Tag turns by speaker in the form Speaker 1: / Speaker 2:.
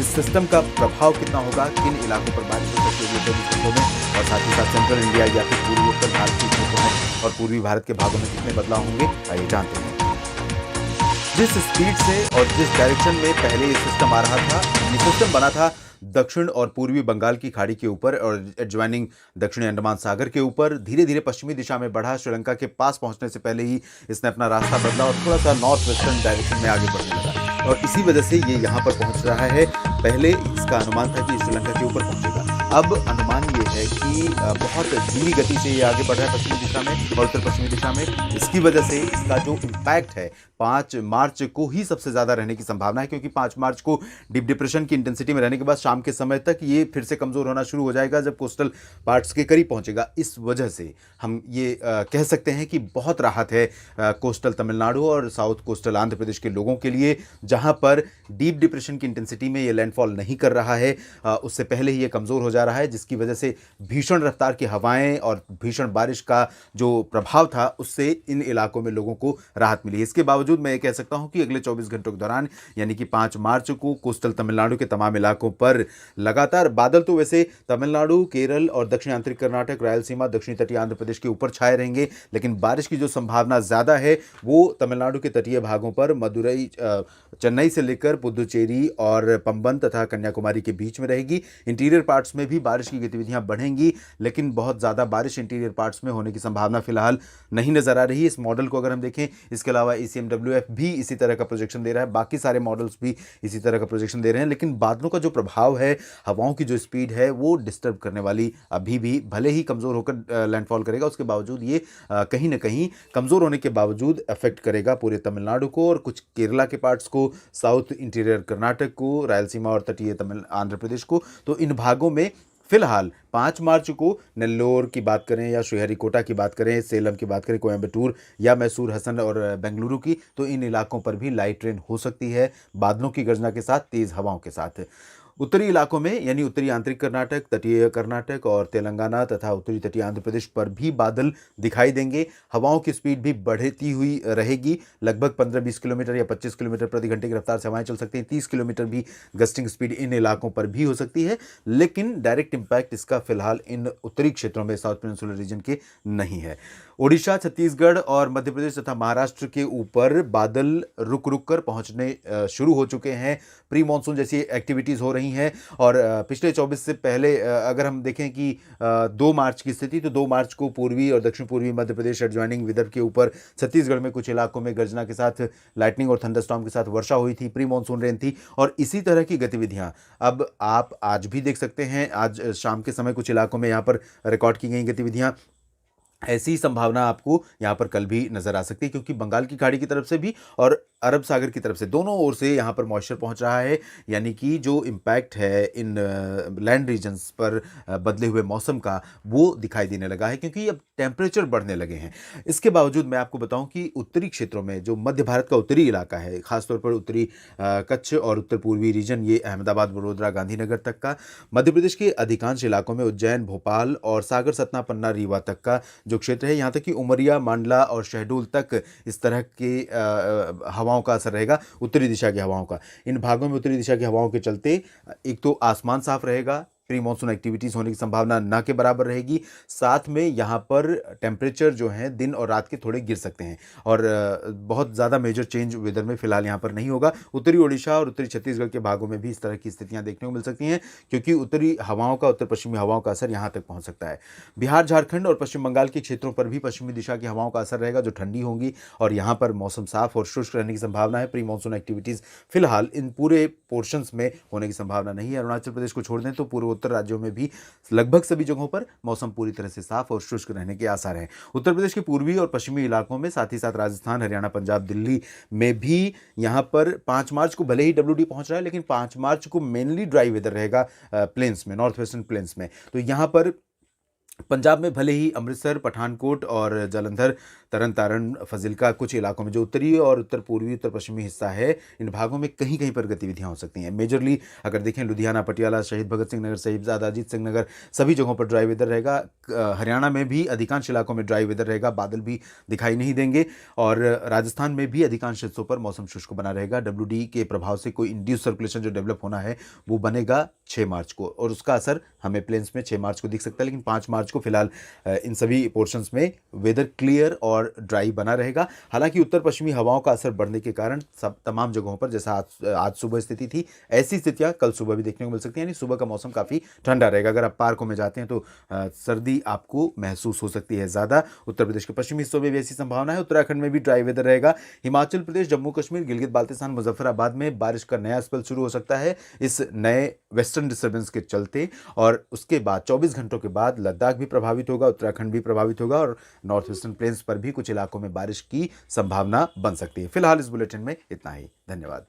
Speaker 1: इस सिस्टम का प्रभाव कितना होगा, किन इलाकों पर बारिश हो सकती है अगले 24 घंटों में, और साथ ही साथ सेंट्रल इंडिया या फिर पूर्वी उत्तर भारत के क्षेत्रों में और पूर्वी भारत के भागों में कितने बदलाव होंगे, आइए जानते हैं। जिस स्पीड से और जिस डायरेक्शन में पहले ये सिस्टम आ रहा था, ये सिस्टम बना था दक्षिण और पूर्वी बंगाल की खाड़ी के ऊपर और एडजॉइनिंग दक्षिणी अंडमान सागर के ऊपर, धीरे धीरे पश्चिमी दिशा में बढ़ा। श्रीलंका के पास पहुंचने से पहले ही इसने अपना रास्ता बदला और थोड़ा सा नॉर्थ वेस्टर्न डायरेक्शन में आगे बढ़ने लगा, और इसी वजह से ये यहाँ पर पहुंच रहा है। पहले इसका अनुमान था कि श्रीलंका के ऊपर पहुंचेगा, अब अनुमान ये है कि बहुत धीमी गति से ये आगे बढ़ रहा है पश्चिमी दिशा में और उत्तर पश्चिमी दिशा में। इसकी वजह से इसका जो इम्पैक्ट है 5 मार्च को ही सबसे ज़्यादा रहने की संभावना है, क्योंकि 5 मार्च को डीप डिप्रेशन की इंटेंसिटी में रहने के बाद शाम के समय तक ये फिर से कमज़ोर होना शुरू हो जाएगा जब कोस्टल पार्ट्स के करीब पहुंचेगा। इस वजह से हम ये कह सकते हैं कि बहुत राहत है कोस्टल तमिलनाडु और साउथ कोस्टल आंध्र प्रदेश के लोगों के लिए, जहां पर डीप डिप्रेशन की इंटेंसिटी में ये लैंडफॉल नहीं कर रहा है, उससे पहले ही ये कमज़ोर हो जा रहा है, जिसकी वजह से भीषण रफ्तार की हवाएं और भीषण बारिश का जो प्रभाव था उससे इन इलाकों में लोगों को राहत मिली। इसके बावजूद मैं ये कह सकता हूं कि अगले 24 घंटों के दौरान यानी कि 5 मार्च को कोस्टल तमिलनाडु के तमाम इलाकों पर लगातार बादल तो वैसे तमिलनाडु, केरल और दक्षिण आंतरिक कर्नाटक, रायलसीमा, दक्षिणी तटीय आंध्र प्रदेश के ऊपर छाए रहेंगे, लेकिन बारिश की जो संभावना ज़्यादा है वो तमिलनाडु के तटीय भागों पर मदुरई, चेन्नई से लेकर पुदुचेरी और पंबन तथा कन्याकुमारी के बीच में रहेगी। इंटीरियर पार्ट्स में भी बारिश की गतिविधियां बढ़ेंगी, लेकिन बहुत ज़्यादा बारिश इंटीरियर पार्ट्स में होने की संभावना फिलहाल नहीं नज़र आ रही है। इस मॉडल को अगर हम देखें, इसके अलावा ECMWF भी इसी तरह का प्रोजेक्शन दे रहा है, बाकी सारे मॉडल्स भी इसी तरह का प्रोजेक्शन दे रहे हैं, लेकिन बादलों का जो प्रभाव है, हवाओं की जो स्पीड है, वो डिस्टर्ब करने वाली अभी भी, भले ही कमज़ोर होकर लैंडफॉल करेगा, उसके बावजूद ये कहीं ना कहीं कमज़ोर होने के बावजूद अफेक्ट करेगा पूरे तमिलनाडु को और कुछ केरला के पार्ट्स को, साउथ इंटीरियर कर्नाटक को, रायलसीमा और तटीय तमिल आंध्र प्रदेश को। तो इन भागों में फिलहाल 5 मार्च को नेल्लोर की बात करें या श्रीहरिकोटा की बात करें, सेलम की बात करें, कोयम्बटूर या मैसूर, हसन और बेंगलुरु की, तो इन इलाकों पर भी लाइट रेन हो सकती है, बादलों की गर्जना के साथ, तेज़ हवाओं के साथ। उत्तरी इलाकों में यानी उत्तरी आंतरिक कर्नाटक, तटीय कर्नाटक और तेलंगाना तथा उत्तरी तटीय आंध्र प्रदेश पर भी बादल दिखाई देंगे। हवाओं की स्पीड भी बढ़ती हुई रहेगी, लगभग 15-20 किलोमीटर या 25 किलोमीटर प्रति घंटे की रफ्तार से हवाएं चल सकती हैं। 30 किलोमीटर भी गस्टिंग स्पीड इन इलाकों पर भी हो सकती है, लेकिन डायरेक्ट इंपैक्ट इसका फिलहाल इन उत्तरी क्षेत्रों में, साउथ पेनिनसुलर रीजन के नहीं है। ओडिशा, छत्तीसगढ़ और मध्य प्रदेश तथा महाराष्ट्र के ऊपर बादल रुक रुक कर पहुंचने शुरू हो चुके हैं। प्री मानसून जैसी एक्टिविटीज़ हो रही हैं, और पिछले 24 से पहले अगर हम देखें कि 2 मार्च की स्थिति, तो 2 मार्च को पूर्वी और दक्षिण पूर्वी मध्य प्रदेश एडजॉइनिंग विदर्भ के ऊपर छत्तीसगढ़ में कुछ इलाकों में गर्जना के साथ, लाइटनिंग और थंडरस्टॉर्म के साथ वर्षा हुई थी, प्री मानसून रेन थी, और इसी तरह की गतिविधियां अब आप आज भी देख सकते हैं। आज शाम के समय कुछ इलाकों में यहाँ पर रिकॉर्ड की गई गतिविधियां, ऐसी संभावना आपको यहाँ पर कल भी नजर आ सकती है, क्योंकि बंगाल की खाड़ी की तरफ से भी और अरब सागर की तरफ से, दोनों ओर से यहाँ पर मॉइस्चर पहुँच रहा है, यानी कि जो इम्पैक्ट है इन लैंड रीजन्स पर बदले हुए मौसम का, वो दिखाई देने लगा है, क्योंकि अब टेम्परेचर बढ़ने लगे हैं। इसके बावजूद मैं आपको बताऊं कि उत्तरी क्षेत्रों में, जो मध्य भारत का उत्तरी इलाका है, खासतौर पर उत्तरी कच्छ और उत्तर पूर्वी रीजन, ये अहमदाबाद, वडोदरा, गांधीनगर तक का, मध्य प्रदेश के अधिकांश इलाकों में, उज्जैन, भोपाल और सागर, सतना, पन्ना, रीवा तक का जो क्षेत्र है, यहाँ तक कि उमरिया, मांडला और शहडोल तक इस तरह के हवाओं का असर रहेगा, उत्तरी दिशा की हवाओं का। इन भागों में उत्तरी दिशा की हवाओं के चलते एक तो आसमान साफ रहेगा, प्री मानसून एक्टिविटीज़ होने की संभावना ना के बराबर रहेगी, साथ में यहाँ पर टेम्परेचर जो है दिन और रात के थोड़े गिर सकते हैं, और बहुत ज़्यादा मेजर चेंज वेदर में फिलहाल यहाँ पर नहीं होगा। उत्तरी ओडिशा और उत्तरी छत्तीसगढ़ के भागों में भी इस तरह की स्थितियाँ देखने को मिल सकती हैं, क्योंकि उत्तरी हवाओं का, उत्तर पश्चिमी हवाओं का असर यहाँ तक पहुँच सकता है। बिहार, झारखंड और पश्चिम बंगाल के क्षेत्रों पर भी पश्चिमी दिशा की हवाओं का असर रहेगा, जो ठंडी होंगी, और यहाँ पर मौसम साफ और शुष्क रहने की संभावना है। प्री मानसून एक्टिविटीज़ फिलहाल इन पूरे पोर्शंस में होने की संभावना नहीं है। अरुणाचल प्रदेश को छोड़ दें तो पूर्वोत्तर राज्यों में भी लगभग सभी जगहों पर मौसम पूरी तरह से साफ और शुष्क रहने के आसार हैं। उत्तर प्रदेश के पूर्वी और पश्चिमी इलाकों में, साथ ही साथ राजस्थान, हरियाणा, पंजाब, दिल्ली में भी यहाँ पर 5 मार्च को भले ही WD पहुंच रहा है, लेकिन 5 मार्च को मेनली ड्राई वेदर रहेगा प्लेन्स में, नॉर्थ वेस्टर्न प्लेन्स में। तो यहाँ पर पंजाब में भले ही अमृतसर, पठानकोट और जालंधर, तरन तारण, फजिल्का कुछ इलाकों में जो उत्तरी और उत्तर पूर्वी, उत्तर पश्चिमी हिस्सा है, इन भागों में कहीं कहीं पर गतिविधियां हो सकती हैं। मेजरली अगर देखें लुधियाना, पटियाला, शहीद भगत सिंह नगर, साहिबजादा अजीत सिंह नगर, सभी जगहों पर ड्राई वेदर रहेगा। हरियाणा में भी अधिकांश इलाकों में ड्राई वेदर रहेगा, बादल भी दिखाई नहीं देंगे। और राजस्थान में भी अधिकांश हिस्सों पर मौसम शुष्क बना रहेगा। WD के प्रभाव से कोई इंड्यूस सर्कुलेशन जो डेवलप होना है वो बनेगा 6 मार्च को, और उसका असर हमें प्लेन्स में 6 मार्च को दिख सकता है। लेकिन 5 मार्च को फिलहाल इन सभी पोर्शंस में वेदर क्लियर और ड्राई बना रहेगा। हालांकि उत्तर पश्चिमी हवाओं का असर बढ़ने के कारण सब तमाम जगहों पर जैसा आज सुबह स्थिति थी, ऐसी स्थितियां कल सुबह भी देखने को मिल सकती हैं। यानी सुबह का मौसम काफ़ी ठंडा रहेगा। अगर आप पार्कों में जाते हैं तो सर्दी आपको महसूस हो सकती है ज़्यादा। उत्तर प्रदेश के पश्चिमी हिस्सों में भी ऐसी संभावना है। उत्तराखंड में भी ड्राई वेदर रहेगा। हिमाचल प्रदेश, जम्मू कश्मीर, गिलगित बाल्तिस्तान, मुजफ्फराबाद में बारिश का नया स्पेल शुरू हो सकता है इस नए वेस्टर्न डिस्टर्बेंस के चलते। और उसके बाद 24 घंटों के बाद लद्दाख भी प्रभावित होगा, उत्तराखंड भी प्रभावित होगा, और नॉर्थ ईस्टर्न प्लेन्स पर भी कुछ इलाकों में बारिश की संभावना बन सकती है। फिलहाल इस बुलेटिन में इतना ही। धन्यवाद।